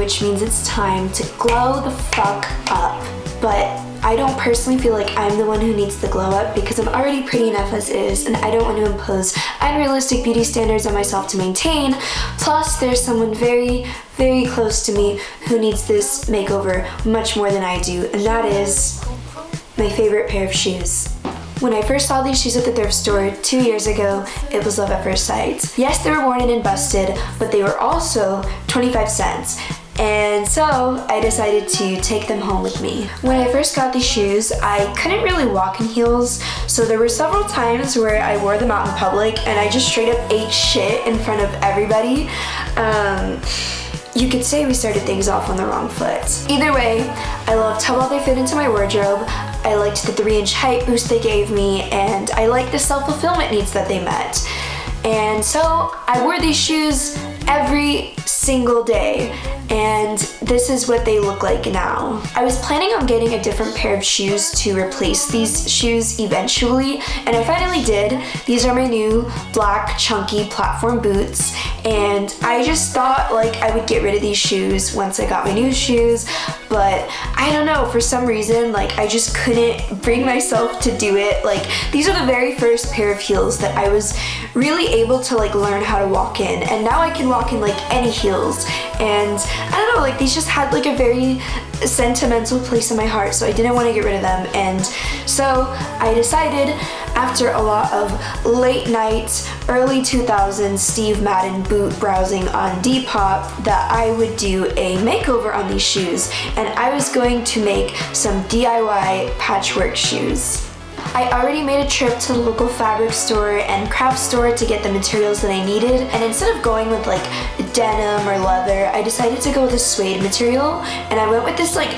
which means it's time to glow the fuck up. But I don't personally feel like I'm the one who needs the glow up because I'm already pretty enough as is, and I don't want to impose unrealistic beauty standards on myself to maintain. Plus, there's someone very, very close to me who needs this makeover much more than I do, and that is my favorite pair of shoes. When I first saw these shoes at the thrift store 2 years ago, it was love at first sight. Yes, they were worn and busted, but they were also 25 cents. And so I decided to take them home with me. When I first got these shoes, I couldn't really walk in heels, so there were several times where I wore them out in public and I just straight up ate shit in front of everybody. You could say we started things off on the wrong foot. Either way, I loved how well they fit into my wardrobe. I liked the 3-inch height boost they gave me, and I liked the self-fulfillment needs that they met. And so I wore these shoes every single day, and this is what they look like now. I was planning on getting a different pair of shoes to replace these shoes eventually, and I finally did. These are my new black chunky platform boots, and I just thought like I would get rid of these shoes once I got my new shoes, but I don't know, for some reason like I just couldn't bring myself to do it. Like, these are the very first pair of heels that I was really able to like learn how to walk in, and now I can walk in like any heels, and I don't know, like these just had like a very sentimental place in my heart, so I didn't want to get rid of them. And so I decided, after a lot of late night, early 2000s Steve Madden boot browsing on Depop, that I would do a makeover on these shoes, and I was going to make some DIY patchwork shoes. I already made a trip to the local fabric store and craft store to get the materials that I needed, and instead of going with like denim or leather, I decided to go with a suede material, and I went with this like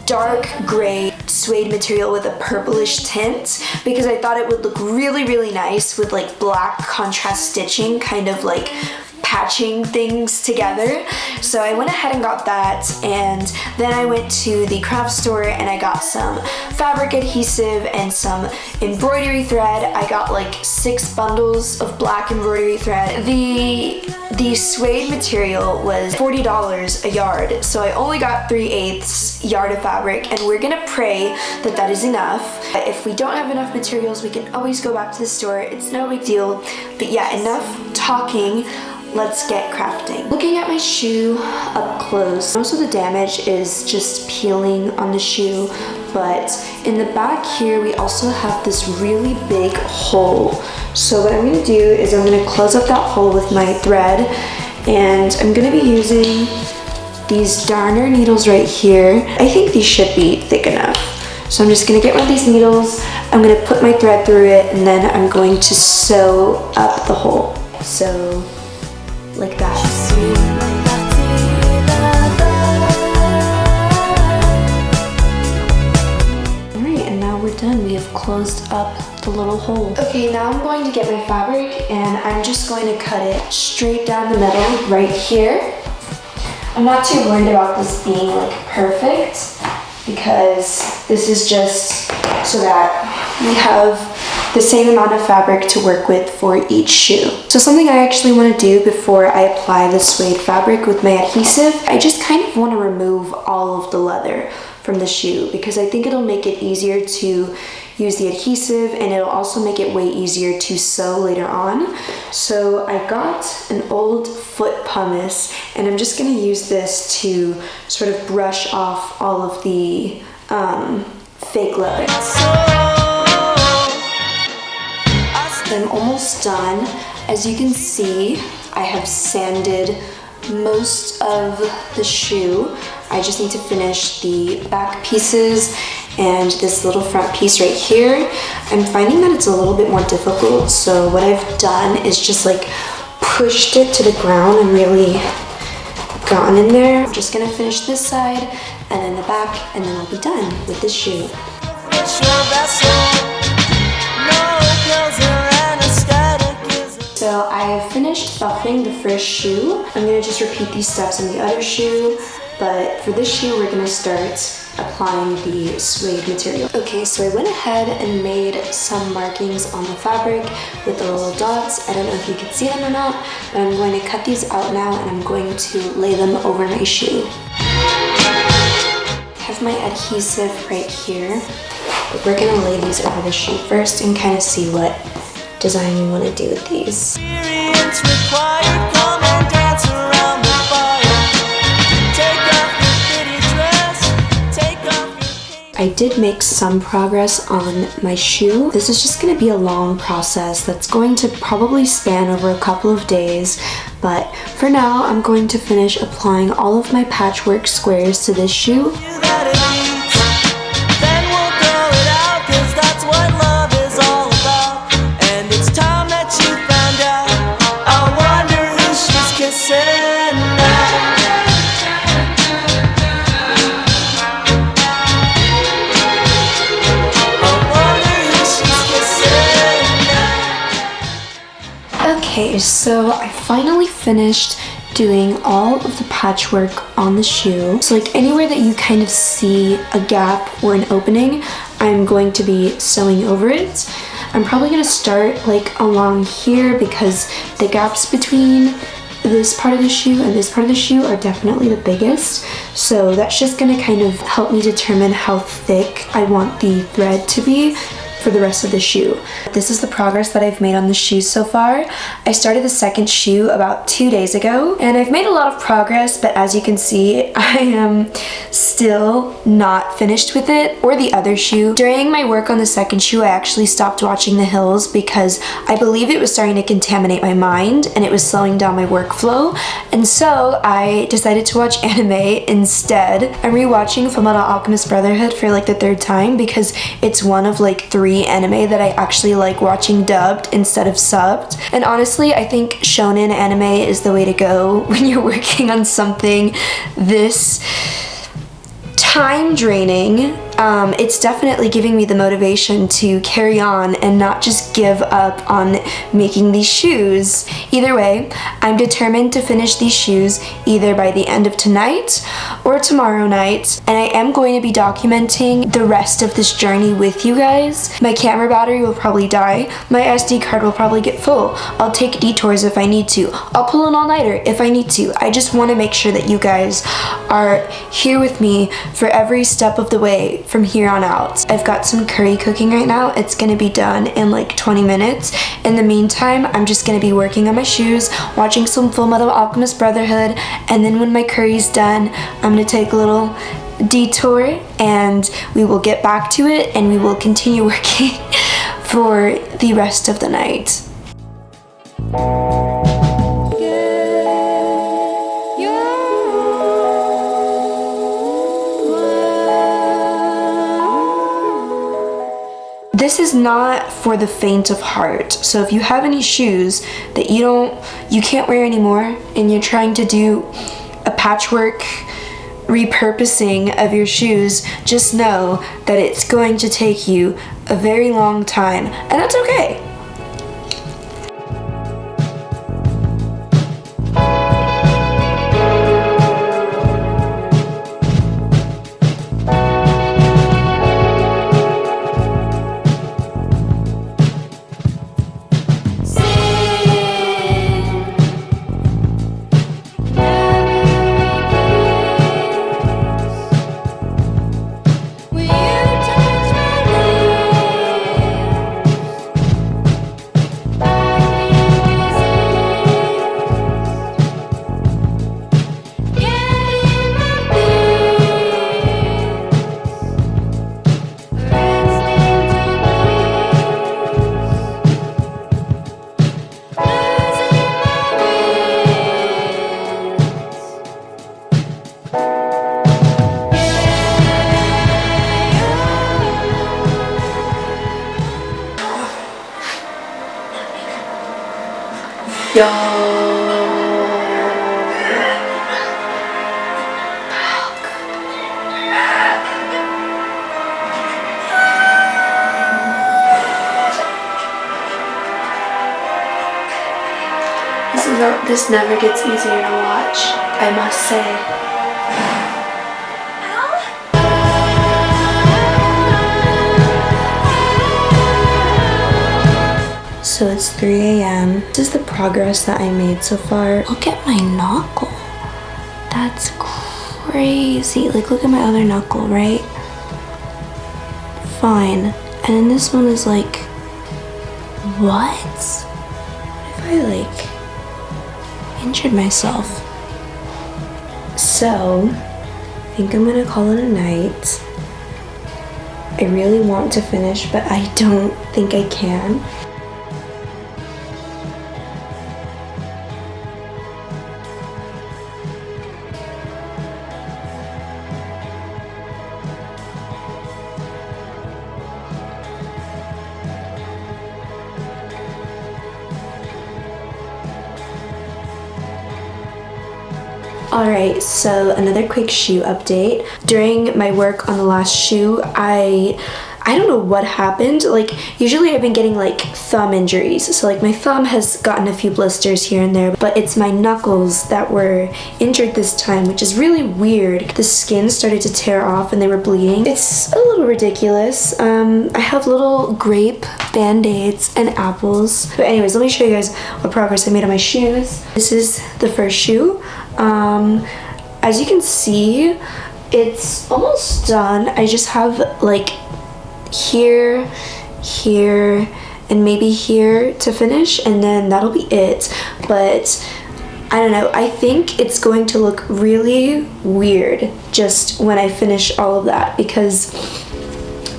dark gray suede material with a purplish tint because I thought it would look really, really nice with like black contrast stitching, kind of like patching things together. So I went ahead and got that, and then I went to the craft store and I got some fabric adhesive and some embroidery thread. I got like 6 bundles of black embroidery thread. The suede material was $40 a yard, so I only got 3/8 yard of fabric, and we're gonna pray that that is enough. If we don't have enough materials, we can always go back to the store. It's no big deal. But yeah, enough talking. Let's get crafting. Looking at my shoe up close, most of the damage is just peeling on the shoe, but in the back here we also have this really big hole. So what I'm gonna do is I'm gonna close up that hole with my thread, and I'm gonna be using these darner needles right here. I think these should be thick enough. So I'm just gonna get one of these needles, I'm gonna put my thread through it, and then I'm going to sew up the hole. So like that. Alright, and now we're done. We have closed up the little hole. Okay, now I'm going to get my fabric, and I'm just going to cut it straight down the middle right here. I'm not too worried about this being like perfect, because this is just so that we have the same amount of fabric to work with for each shoe. So something I actually want to do before I apply the suede fabric with my adhesive, I just kind of want to remove all of the leather from the shoe, because I think it'll make it easier to use the adhesive, and it'll also make it way easier to sew later on. So I got an old foot pumice, and I'm just going to use this to sort of brush off all of the fake leather. I'm almost done. As you can see, I have sanded most of the shoe. I just need to finish the back pieces and this little front piece right here. I'm finding that it's a little bit more difficult, so what I've done is just like pushed it to the ground and really gotten in there. I'm just gonna finish this side and then the back, and then I'll be done with this shoe. So I have finished buffing the first shoe. I'm gonna just repeat these steps on the other shoe, but for this shoe we're gonna start applying the suede material. Okay, so I went ahead and made some markings on the fabric with the little dots. I don't know if you can see them or not, but I'm going to cut these out now and I'm going to lay them over my shoe. I have my adhesive right here. But we're gonna lay these over the shoe first and kind of see what design we want to do with these. I did make some progress on my shoe. This is just going to be a long process that's going to probably span over a couple of days, but for now I'm going to finish applying all of my patchwork squares to this shoe. Okay, so I finally finished doing all of the patchwork on the shoe. So like anywhere that you kind of see a gap or an opening, I'm going to be sewing over it. I'm probably gonna start like along here because the gaps between this part of the shoe and this part of the shoe are definitely the biggest. So that's just gonna kind of help me determine how thick I want the thread to be for the rest of the shoe. This is the progress that I've made on the shoes so far. I started the second shoe about 2 days ago and I've made a lot of progress, but as you can see, I am still not finished with it or the other shoe. During my work on the second shoe, I actually stopped watching the hills because I believe it was starting to contaminate my mind and it was slowing down my workflow. And so I decided to watch anime instead. I'm rewatching Fullmetal Alchemist Brotherhood for like the 3rd time because it's one of like 3 anime that I actually like watching dubbed instead of subbed. And honestly, I think shonen anime is the way to go when you're working on something this time draining. It's definitely giving me the motivation to carry on and not just give up on making these shoes. Either way, I'm determined to finish these shoes either by the end of tonight or tomorrow night, and I am going to be documenting the rest of this journey with you guys. My camera battery will probably die, my SD card will probably get full, I'll take detours if I need to, I'll pull an all-nighter if I need to. I just want to make sure that you guys are here with me for every step of the way from here on out. I've got some curry cooking right now. It's gonna be done in like 20 minutes. In the meantime, I'm just gonna be working on my shoes, watching some Fullmetal Alchemist Brotherhood, and then when my curry's done, I'm gonna take a little detour and we will get back to it and we will continue working for the rest of the night. This is not for the faint of heart. So if you have any shoes that you can't wear anymore and you're trying to do a patchwork repurposing of your shoes, just know that it's going to take you a very long time, and that's okay. Yo. This never gets easier to watch, I must say. So it's 3 a.m. This is the progress that I made so far. Look at my knuckle. That's crazy. Like, look at my other knuckle, right? Fine. And then this one is like, what? What if I like injured myself? So I think I'm gonna call it a night. I really want to finish, but I don't think I can. Alright, so another quick shoe update. During my work on the last shoe, I don't know what happened. Like, usually I've been getting like thumb injuries. So like my thumb has gotten a few blisters here and there, but it's my knuckles that were injured this time, which is really weird. The skin started to tear off and they were bleeding. It's a little ridiculous. I have little grape band-aids and apples. But anyways, let me show you guys what progress I made on my shoes. This is the first shoe. As you can see, it's almost done. I just have like here, here, and maybe here to finish, and then that'll be it. But I don't know, I think it's going to look really weird just when I finish all of that, because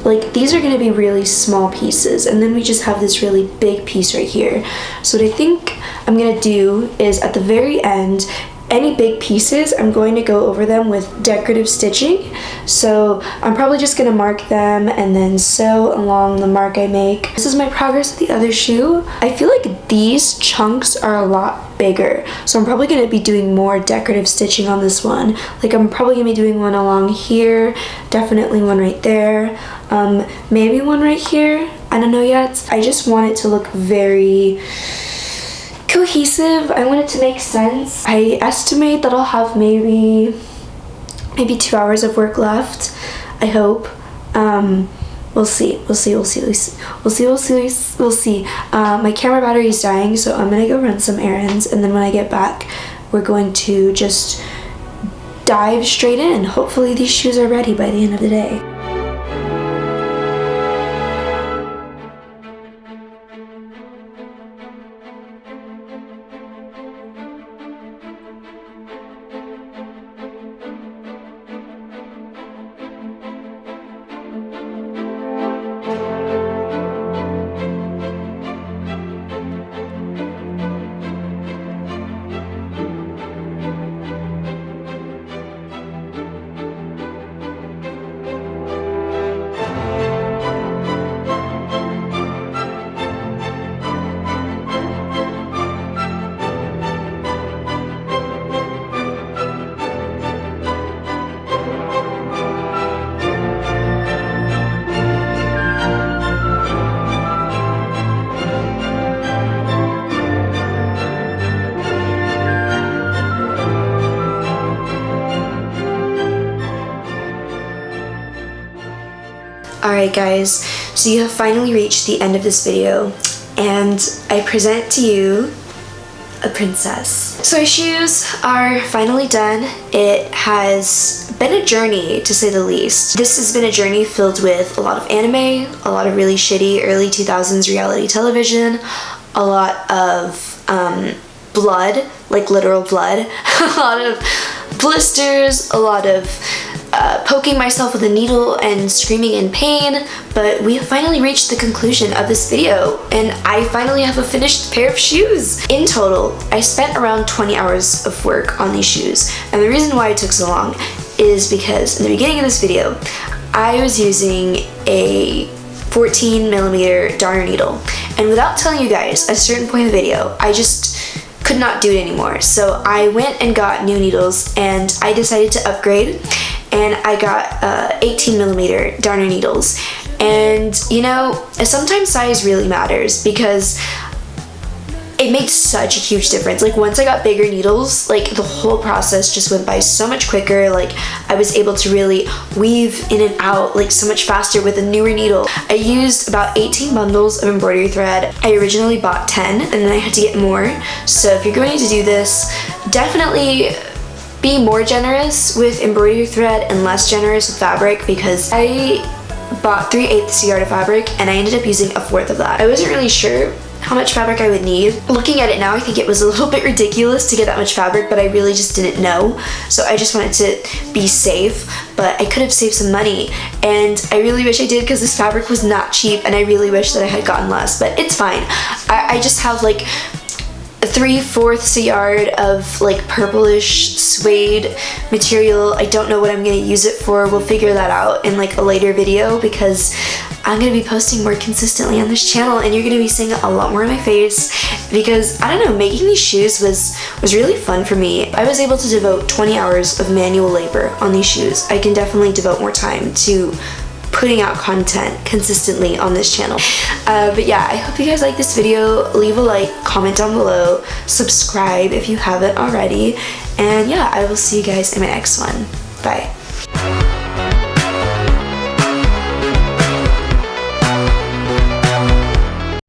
like these are going to be really small pieces, and then we just have this really big piece right here. So what I think I'm going to do is at the very end, any big pieces, I'm going to go over them with decorative stitching. So I'm probably just going to mark them and then sew along the mark I make. This is my progress with the other shoe. I feel like these chunks are a lot bigger, so I'm probably going to be doing more decorative stitching on this one. Like, I'm probably going to be doing one along here, definitely one right there, maybe one right here. I don't know yet. I just want it to look very cohesive. I want it to make sense. I estimate that I'll have maybe 2 hours of work left. I hope. We'll see. My camera battery is dying, so I'm gonna go run some errands, and then when I get back, we're going to just dive straight in. Hopefully these shoes are ready by the end of the day. Alright guys, so you have finally reached the end of this video, and I present to you a princess. So our shoes are finally done. It has been a journey, to say the least. This has been a journey filled with a lot of anime, a lot of really shitty early 2000s reality television, a lot of blood, like literal blood, a lot of blisters, a lot of poking myself with a needle and screaming in pain, but we have finally reached the conclusion of this video, and I finally have a finished pair of shoes. In total, I spent around 20 hours of work on these shoes, and the reason why it took so long is because in the beginning of this video, I was using a 14mm darner needle, and without telling you guys at a certain point in the video, I just could not do it anymore. So I went and got new needles, and I decided to upgrade, and I got 18mm darner needles. And you know, sometimes size really matters, because it made such a huge difference. Like once I got bigger needles, like the whole process just went by so much quicker. Like I was able to really weave in and out like so much faster with a newer needle. I used about 18 bundles of embroidery thread. I originally bought 10 and then I had to get more. So if you're going to do this, definitely be more generous with embroidery thread and less generous with fabric, because I bought 3/8 yard of fabric and I ended up using 1/4 of that. I wasn't really sure how much fabric I would need. Looking at it now, I think it was a little bit ridiculous to get that much fabric, but I really just didn't know. So I just wanted to be safe, but I could have saved some money, and I really wish I did, because this fabric was not cheap, and I really wish that I had gotten less, but it's fine. I just have like 3/4 yard of like purplish suede material. I don't know what I'm gonna use it for. We'll figure that out in like a later video, because I'm gonna be posting more consistently on this channel and you're gonna be seeing a lot more of my face, because I don't know, making these shoes was really fun for me. I was able to devote 20 hours of manual labor on these shoes. I can definitely devote more time to putting out content consistently on this channel. But yeah, I hope you guys like this video. Leave a like, comment down below, subscribe if you haven't already, and yeah, I will see you guys in my next one. Bye.